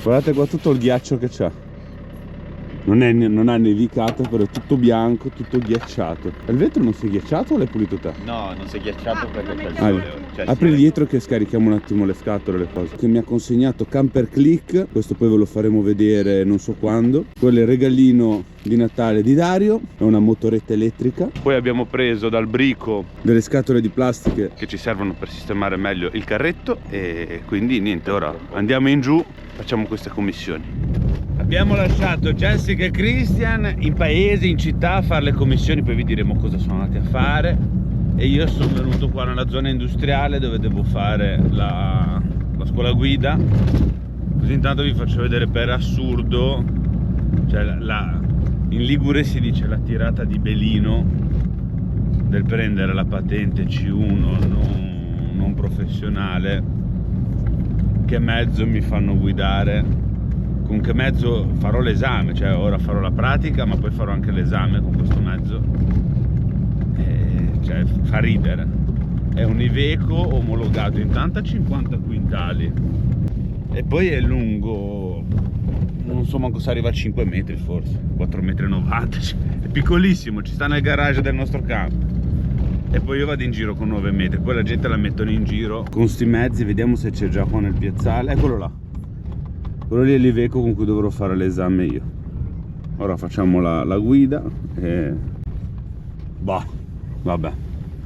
Guardate qua tutto il ghiaccio che c'ha. Non ha nevicato, però è tutto bianco, tutto ghiacciato. Il vetro non si è ghiacciato o l'hai pulito te? No, non si è ghiacciato perché c'è il sole. Cioè, Apri dietro che scarichiamo un attimo le scatole, le cose. Che mi ha consegnato Camper Click, questo poi ve lo faremo vedere non so quando. Quello è il regalino di Natale di Dario, è una motoretta elettrica. Poi abbiamo preso dal Brico delle scatole di plastiche che ci servono per sistemare meglio il carretto. E quindi niente, ora andiamo in giù, facciamo queste commissioni. Abbiamo lasciato Jessica e Christian in paese, in città a fare le commissioni, poi vi diremo cosa sono andati a fare. E io sono venuto qua nella zona industriale dove devo fare la scuola guida. Così intanto vi faccio vedere per assurdo, cioè in Ligure si dice la tirata di Belino del prendere la patente C1 non professionale. Che mezzo mi fanno guidare, con che mezzo farò l'esame, cioè ora farò la pratica ma poi farò anche l'esame con questo mezzo. Cioè fa ridere. È un Iveco omologato intanto a 50 quintali e poi è lungo, non so manco se arriva a 5 metri, forse 4,90 m, è piccolissimo, ci sta nel garage del nostro campo. E poi io vado in giro con 9 metri, poi la gente la mettono in giro con sti mezzi. Vediamo se c'è già qua nel piazzale. Eccolo là, quello lì è l'Iveco con cui dovrò fare l'esame io. Ora facciamo la guida e bah, vabbè,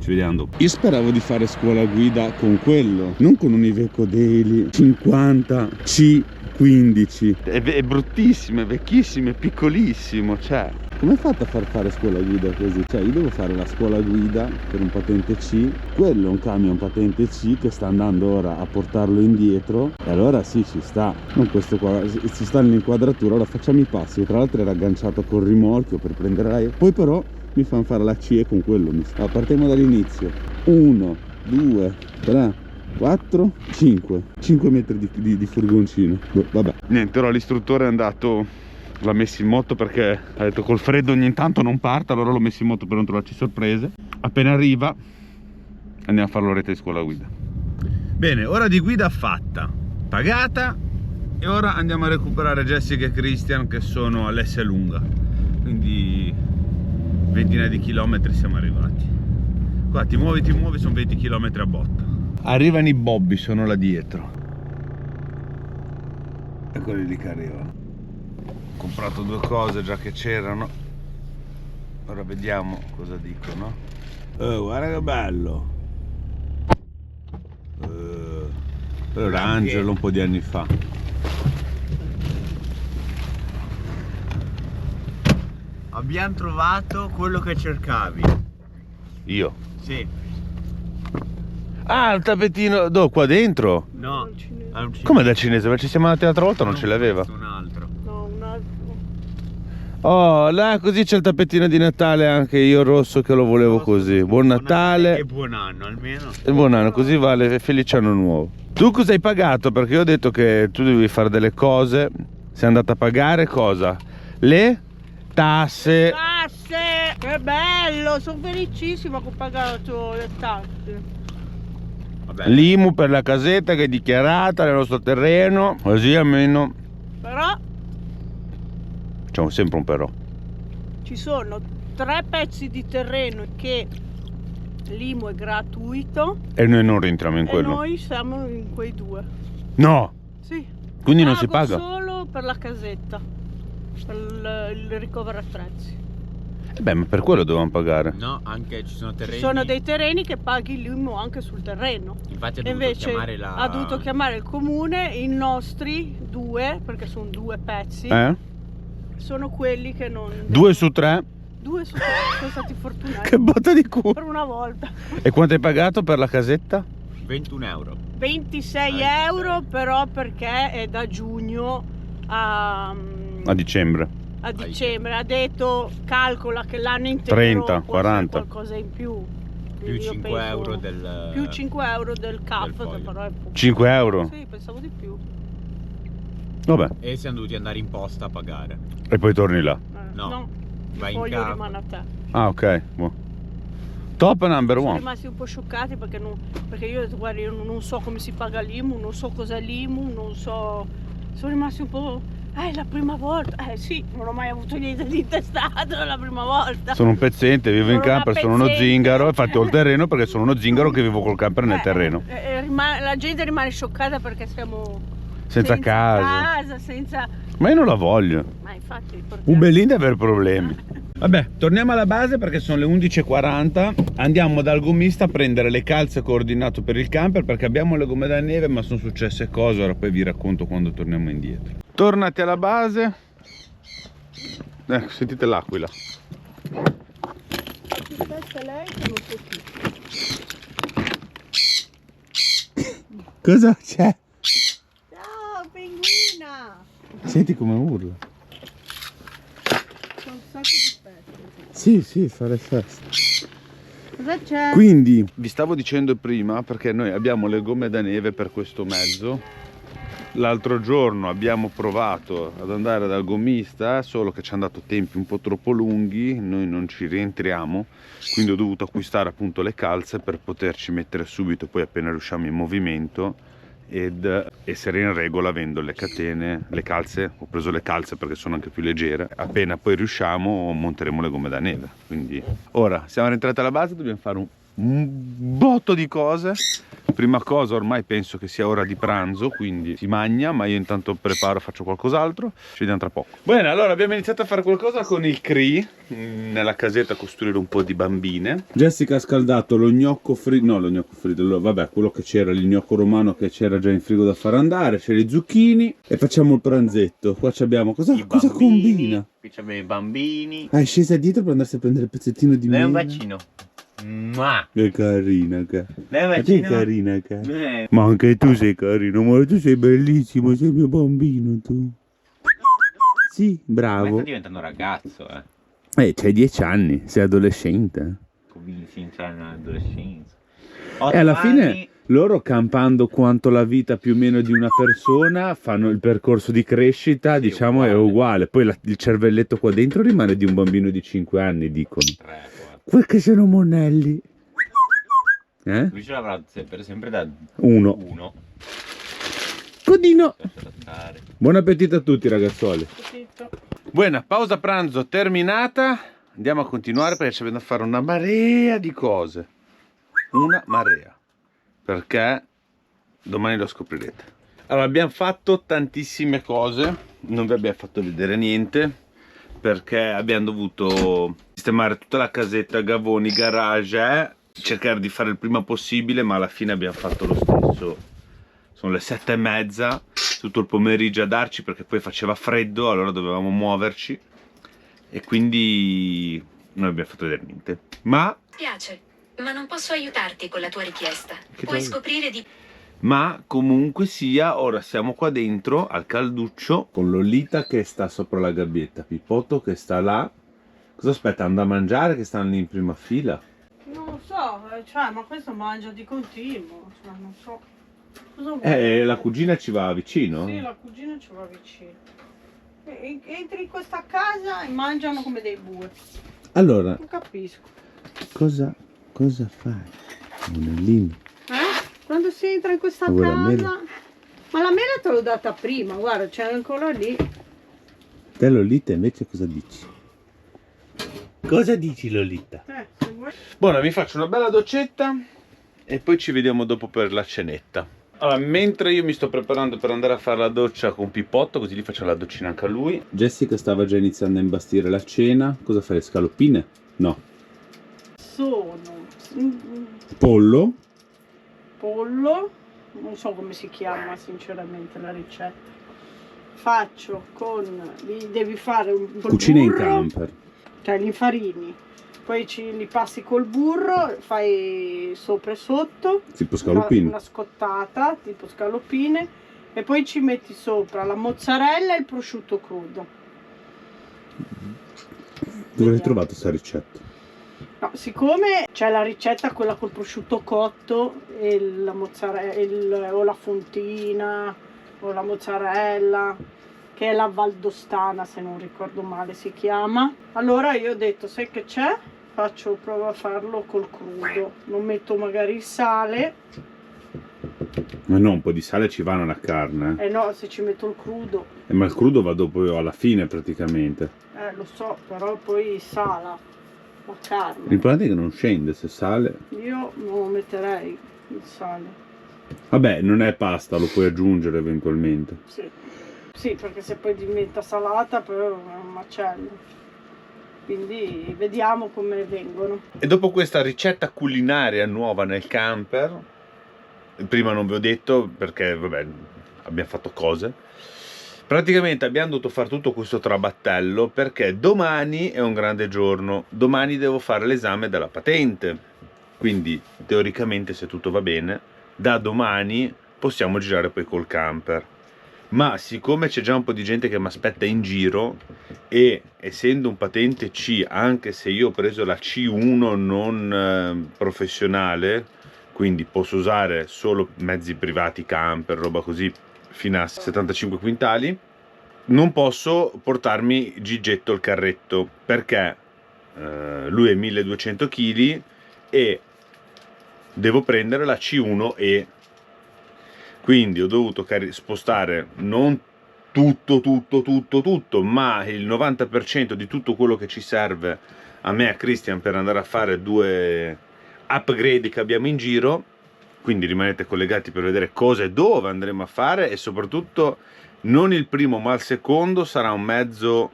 ci vediamo dopo. Io speravo di fare scuola guida con quello, non con un Iveco Daily 50 C15. È bruttissimo, è vecchissimo, è piccolissimo, cioè come hai fatto a far fare scuola guida così? Cioè io devo fare la scuola guida per un patente C, quello è un camion patente C che sta andando ora a portarlo indietro, e allora sì, ci sta. Non questo qua, ci sta nell'inquadratura. Ora facciamo i passi, tra l'altro era agganciato col rimorchio per prendere l'aereo, poi però mi fanno fare la CE con quello. Allora, partiamo dall'inizio. 1, 2, 3, 4, 5 metri di furgoncino. Vabbè, niente, ora l'istruttore è andato, l'ha messo in moto perché ha detto col freddo ogni tanto non parte, allora l'ho messo in moto per non trovarci sorprese. Appena arriva andiamo a fare l'oretta di scuola guida. Bene, ora di guida fatta, pagata, e ora andiamo a recuperare Jessica e Christian che sono all'S lunga, quindi ventina di chilometri siamo arrivati. Qua ti muovi, sono 20 km a botta. Arrivano i Bobby, sono là dietro. Eccoli lì che arrivano. Ho comprato 2 cose già che c'erano. Ora vediamo cosa dicono. Guarda che bello. Quello era Angelo un po' di anni fa. abbiamo trovato quello che cercavi. Io? Sì. Ah, il tappetino, dove? Qua dentro? No, come da cinese? Ma ci siamo andati l'altra volta, non ce l'aveva. Un altro. No, un altro. Oh, là così c'è il tappetino di Natale anche io rosso che lo volevo così. Buon Natale. E buon anno almeno. E buon anno, così vale felice anno nuovo. Tu cosa hai pagato? Perché io ho detto che tu devi fare delle cose. Sei andata a pagare cosa? Le tasse. Tasse! Che bello, sono felicissima che ho pagato le tasse. Vabbè. L'IMU per la casetta che è dichiarata nel nostro terreno. Così almeno. Però C'è sempre un però. ci sono 3 pezzi di terreno che l'IMU è gratuito E noi non rientriamo in e quello. noi siamo in quei 2. No! Sì. Quindi non si Pago paga? solo per la casetta, per il ricovero attrezzi. Beh, ma per quello dovevamo pagare. No, anche ci sono terreni. Ci sono dei terreni che paghi l'IMU anche sul terreno. Infatti ha E dovuto invece chiamare la... ha dovuto chiamare il comune. I nostri 2, perché sono 2 pezzi, sono quelli che non... 2 su 3? 2 su 3 sono stati fortunati. Che botta di culo! Per una volta. E quanto hai pagato per la casetta? 21 euro. 26 26. euro però perché è da giugno a Dicembre. dicembre. Ha detto calcola che l'anno intero 30, può essere 40. qualcosa in più. Più Quindi io 5 penso- euro del... più 5 euro del CAF, del foglio. però è poco. 5 euro? Sì, pensavo di più. Vabbè. E siamo dovuti andare in posta a pagare. E poi torni là. No. il Vai in foglio CAF. rimane a te. Ah, ok. Boh. Top number Sono one. rimasti un po' scioccati perché io ho detto guarda, io non so come si paga l'IMU, non so cos'è l'IMU, non so sono rimasti un po'... è la prima volta. Sì, non ho mai avuto niente di intestato, è la prima volta. Sono un pezzente, vivo in camper, sono uno zingaro, infatti ho il terreno perché sono uno zingaro che vivo col camper nel terreno. La gente rimane scioccata perché siamo senza casa, senza... Ma io non la voglio. Ma infatti Un bellin di aver problemi. Vabbè, torniamo alla base perché sono le 11:40. Andiamo dal gommista a prendere le calze coordinato per il camper perché abbiamo le gomme da neve, ma sono successe cose, ora poi vi racconto quando torniamo indietro. Tornati alla base. Ecco, sentite l'aquila. Cosa c'è? Ciao pinguina! Senti come urla. C'è un sacco di pezzi. Sì, fa le feste. Cosa c'è? Quindi vi stavo dicendo prima, perché noi abbiamo le gomme da neve per questo mezzo. L'altro giorno abbiamo provato ad andare dal gommista, solo che ci hanno dato tempi un po' troppo lunghi, noi non ci rientriamo, quindi ho dovuto acquistare appunto le calze per poterci mettere subito, poi appena riusciamo in movimento, ed essere in regola avendo le catene, le calze. Ho preso le calze perché sono anche più leggere. Appena poi riusciamo monteremo le gomme da neve. Quindi ora siamo rientrati alla base, dobbiamo fare un botto di cose. Prima cosa, ormai penso che sia ora di pranzo, quindi si mangia, ma io intanto preparo, faccio qualcos'altro. Ci vediamo tra poco. Bene, allora abbiamo iniziato a fare qualcosa con il CRI nella casetta, a costruire un po' di bambine. Jessica ha scaldato lo gnocco fritto, no, lo gnocco fritto, vabbè, quello che c'era, il gnocco romano che c'era già in frigo da far andare, c'è le zucchine e facciamo il pranzetto. Qua abbiamo cosa combina? Qui abbiamo i bambini. Ah, è scesa dietro per andarsi a prendere il pezzettino di mela. È un bacino. Che carina che è che carina che ma anche tu sei carino, ma tu sei bellissimo, sei mio bambino tu. Sì, bravo. Sta diventando ragazzo, C'hai 10 anni, sei adolescente. Cominci a entrare nell'adolescenza. E alla fine loro, campando quanto la vita più o meno di una persona, fanno il percorso di crescita, diciamo, è uguale. Poi il cervelletto qua dentro rimane di un bambino di 5 anni, dicono. Quel che sono monelli. Lui ce l'avrà sempre da 1. Codino. Buon appetito a tutti, ragazzuoli. Buona, pausa pranzo terminata. Andiamo a continuare perché ci abbiamo da fare una marea di cose. Una marea. Perché domani lo scoprirete. Allora, abbiamo fatto tantissime cose. Non vi abbiamo fatto vedere niente perché abbiamo dovuto sistemare tutta la casetta, gavoni, garage, cercare di fare il prima possibile, ma alla fine abbiamo fatto lo stesso. Sono le 7:30, tutto il pomeriggio a darci perché poi faceva freddo, allora dovevamo muoverci e quindi non abbiamo fatto vedere niente. Ma spiace, ma non posso aiutarti con la tua richiesta. Puoi scoprire di... Ma comunque sia, ora siamo qua dentro al calduccio con Lolita che sta sopra la gabbietta, Pipotto che sta là. Cosa aspetta? Anda a mangiare che stanno lì in prima fila? Non lo so, cioè, ma questo mangia di continuo, cioè, non so. Cosa vuoi? La cugina ci va vicino? Sì, la cugina ci va vicino. Entri in questa casa e mangiano come dei bue. Allora, Non capisco. cosa fai? Monellino. Quando si entra in questa casa... Ma la mela te l'ho data prima, guarda, c'è ancora lì. Te Lolita invece cosa dici? Cosa dici Lolita? Se vuoi... Buona, mi faccio una bella doccetta e poi ci vediamo dopo per la cenetta. Allora, mentre io mi sto preparando per andare a fare la doccia con Pipotto, così gli faccio la doccina anche a lui. Jessica stava già iniziando a imbastire la cena. Cosa fai, le scaloppine? No. Sono... Pollo, non so come si chiama sinceramente la ricetta. Faccio con... devi fare un... cucina in burro, camper. Cioè li infarini, poi li passi col burro, fai sopra e sotto. Tipo scaloppine. Una scottata, tipo scaloppine. E poi ci metti sopra la mozzarella e il prosciutto crudo. Dove l'hai trovato questa ricetta? No, siccome c'è la ricetta quella col prosciutto cotto e la mozzarella o la fontina o la mozzarella, che è la valdostana se non ricordo male si chiama, allora io ho detto sai che c'è, provo a farlo col crudo, non metto magari il sale Ma no, un po' di sale ci va nella carne. Eh no, se ci metto il crudo. Ma il crudo va dopo alla fine praticamente. Lo so, però poi sala la carne. L'importante è che non scende se sale. Io non lo metterei il sale. Vabbè, non è pasta, lo puoi aggiungere eventualmente. Sì. Sì, perché se poi diventa salata poi è un macello. Quindi vediamo come vengono. E dopo questa ricetta culinaria nuova nel camper, prima non vi ho detto perché vabbè abbiamo fatto cose, praticamente abbiamo dovuto fare tutto questo trabattello perché domani è un grande giorno, domani devo fare l'esame della patente, quindi teoricamente se tutto va bene da domani possiamo girare poi col camper. Ma siccome c'è già un po' di gente che mi aspetta in giro e essendo un patente C, anche se io ho preso la C1 non professionale, quindi posso usare solo mezzi privati, camper, roba così, fino a 75 quintali, non posso portarmi Gigetto il carretto perché lui è 1200 kg e devo prendere la C1E. Quindi ho dovuto spostare non tutto, ma il 90% di tutto quello che ci serve a me e a Christian per andare a fare 2 upgrade che abbiamo in giro. Quindi rimanete collegati per vedere cosa e dove andremo a fare e soprattutto non il primo ma il secondo sarà un mezzo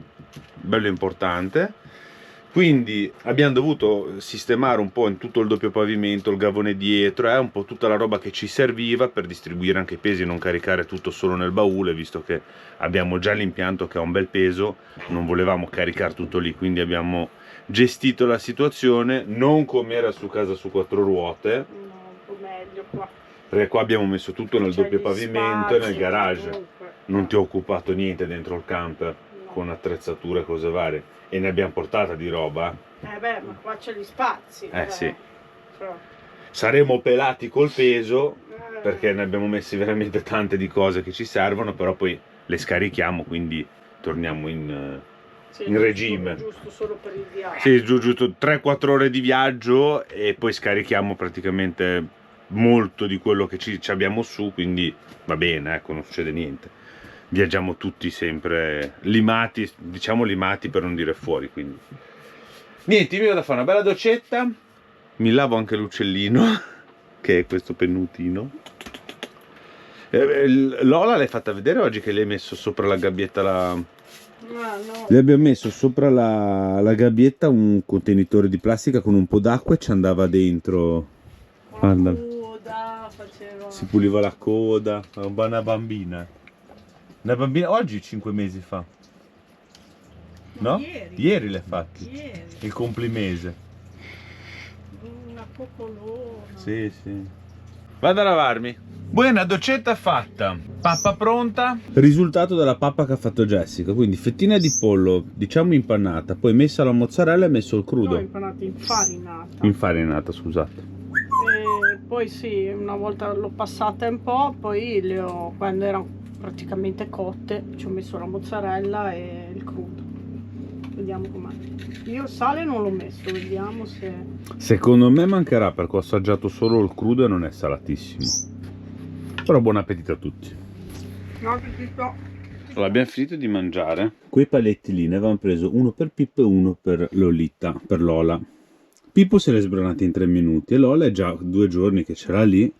bello importante. Quindi abbiamo dovuto sistemare un po' in tutto il doppio pavimento, il gavone dietro, un po' tutta la roba che ci serviva per distribuire anche i pesi e non caricare tutto solo nel baule, visto che abbiamo già l'impianto che ha un bel peso, non volevamo caricare tutto lì, quindi abbiamo gestito la situazione, non come era su casa su 4 ruote. No, un po' meglio qua. Perché qua abbiamo messo tutto nel doppio gli pavimento e nel spazi, garage. comunque. Non ti ho occupato niente dentro il camper, No. con attrezzature e cose varie. E ne abbiamo portata di roba. Beh, ma qua c'è gli spazi. Sì. Però, Saremo pelati col peso, perché ne abbiamo messi veramente tante di cose che ci servono, però poi le scarichiamo, quindi torniamo in regime. Giusto solo per il viaggio. Sì, giusto 3-4 ore di viaggio e poi scarichiamo praticamente molto di quello che ci abbiamo su, quindi va bene, ecco, non succede niente. Viaggiamo tutti sempre limati, diciamo limati per non dire fuori, quindi niente, mi vado a fare una bella doccetta, mi lavo anche l'uccellino che è questo pennutino. Lola l'hai fatta vedere oggi che le hai messo sopra la gabbietta No. le abbiamo messo sopra la gabbietta un contenitore di plastica con un po' d'acqua e ci andava dentro. Guarda, Faceva... si puliva la coda, una bambina. Una bambina oggi 5 mesi fa. No? Ieri l'hai fatti. Ieri. Il complimese. Una coccolona. Sì. Vado a lavarmi. Buona doccetta fatta. Pappa pronta. Risultato della pappa che ha fatto Jessica. Quindi fettina di pollo, diciamo impannata, poi messa la mozzarella e messo il crudo. No, impanata, infarinata. Infarinata, scusate. E poi sì, una volta l'ho passata un po', poi quando erano praticamente cotte ci ho messo la mozzarella e il crudo. Vediamo com'è. Io sale non l'ho messo, vediamo se... Secondo me mancherà perché ho assaggiato solo il crudo e non è salatissimo. Però buon appetito a tutti. No, che sto... Allora, abbiamo finito di mangiare. Quei paletti lì ne avevamo preso uno per Pippo e uno per Lolita, per Lola. Pippo se l'è sbranati in 3 minuti e Lola è già 2 giorni che c'era lì.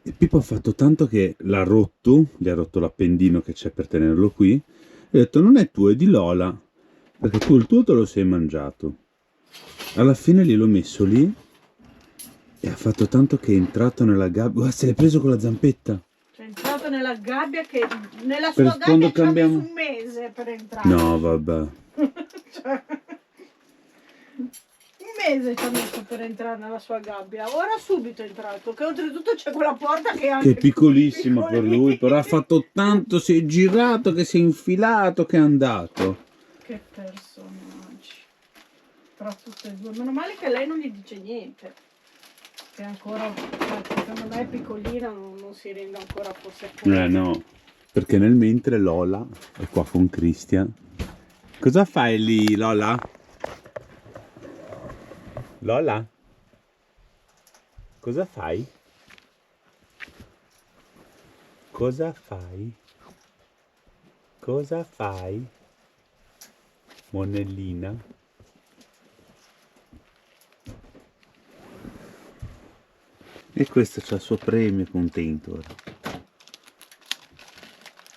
E Pippo ha fatto tanto che l'ha rotto, gli ha rotto l'appendino che c'è per tenerlo qui. E ha detto non è tuo, è di Lola, perché tu il tuo te lo sei mangiato. Alla fine gliel'ho messo lì e ha fatto tanto che è entrato nella gabbia. Guarda, se l'è preso con la zampetta. È entrato nella gabbia che... Nella Per sua quando gabbia ci ha cambiamo- messo un mese per entrare. No, vabbè. Cioè, un mese ci ha messo per entrare nella sua gabbia. Ora subito è entrato, che oltretutto c'è quella porta che è anche Che è piccolissima per lui, però ha fatto tanto, si è girato, che si è infilato, che è andato. Che personaggi. Tra tutte e due. Meno male che lei non gli dice niente. Che ancora, secondo me è piccolina, non si rende ancora forse conto. No, perché nel mentre Lola è qua con Christian. Cosa fai lì, Lola? Lola? Cosa fai? Cosa fai? Cosa fai? Monellina? E questo c'ha il suo premio, contento ora.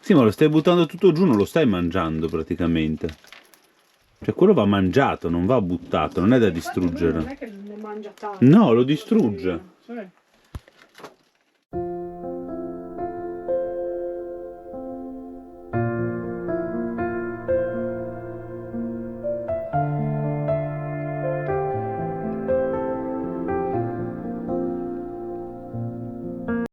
Sì, ma lo stai buttando tutto giù, non lo stai mangiando praticamente. Cioè quello va mangiato, non va buttato, non è da distruggere. Non è che ne mangia tanto. No, lo distrugge. Sì.